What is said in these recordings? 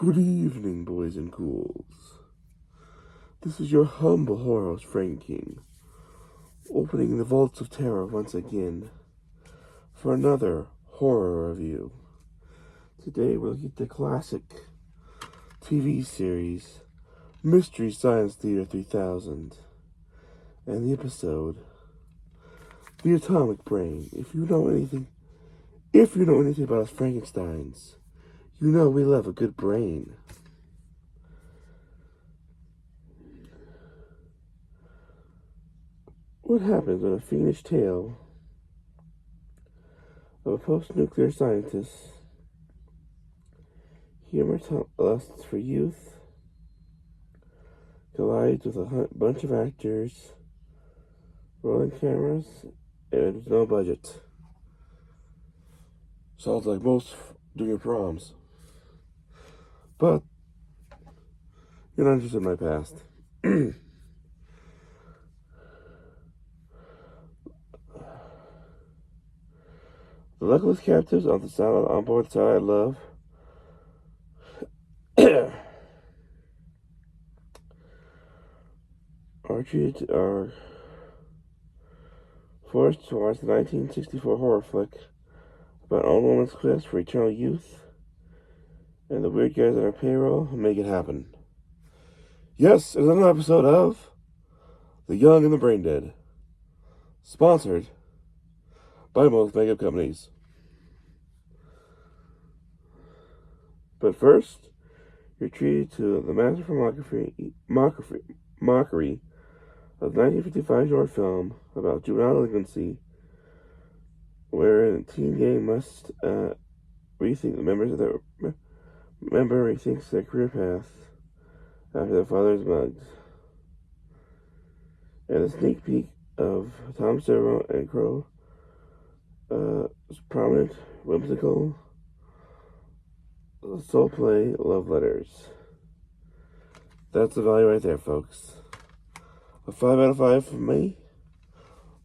Good evening, boys and ghouls. This is your humble horror host, Frank King, opening the vaults of terror once again for another horror review. Today we'll get the classic TV series Mystery Science Theater 3000 and the episode The Atomic Brain. If you know anything about us Frankensteins, you know we love a good brain. What happens when a fiendish tale of a post-nuclear scientist, humor lusts for youth, collides with a bunch of actors, rolling cameras, and with no budget? Sounds like most junior proms. But you're not interested in my past. The luckless captives on board the Satellite Love are forced to watch the 1964 horror flick about an old woman's quest for eternal youth and the weird guys on her payroll who make it happen. Yes, it's another episode of The Young and the Brain Dead, sponsored by most makeup companies. But first, you're treated to the masterful mockery of the 1955 short film about juvenile delinquency, where a teen gang must rethinks their career path after their father is mugged, and a sneak peek of Tom Servo and Crow prominent, whimsical soul play love letters. That's the value right there, folks. A 5 out of 5 from me.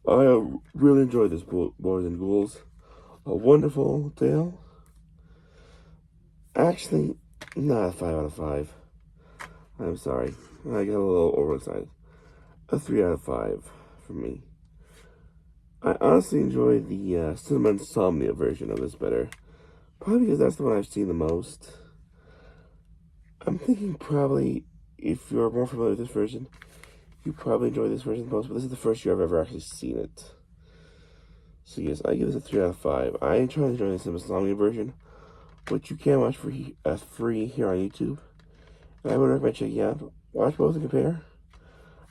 I really enjoyed this, boys and ghouls. A wonderful tale. Actually, not a 5 out of 5. I'm sorry. I got a little overexcited. A 3 out of 5 from me. I honestly enjoy the Cinema Insomnia version of this better. Probably because that's the one I've seen the most. I'm thinking probably, if you're more familiar with this version, you probably enjoy this version the most, but this is the first year I've ever actually seen it. So yes, I give this a 3 out of 5. I try to enjoy the Cinema Insomnia version, which you can watch free here on YouTube. And I would recommend checking out. Watch both and compare.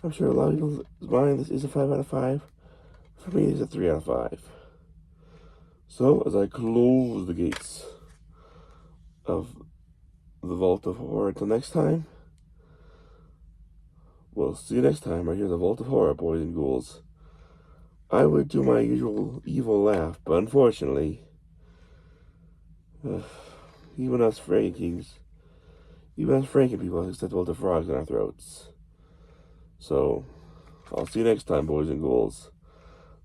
I'm sure a lot of people's mind this is a 5 out of 5. For me, it's a 3 out of 5. So, as I close the gates of the Vault of Horror until next time, we'll see you next time right here in the Vault of Horror, boys and ghouls. I would do my usual evil laugh, but unfortunately, even us Franken people accept the Vault Frogs in our throats. So, I'll see you next time, boys and ghouls,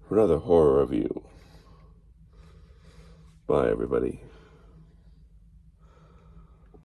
for another horror review. Bye, everybody.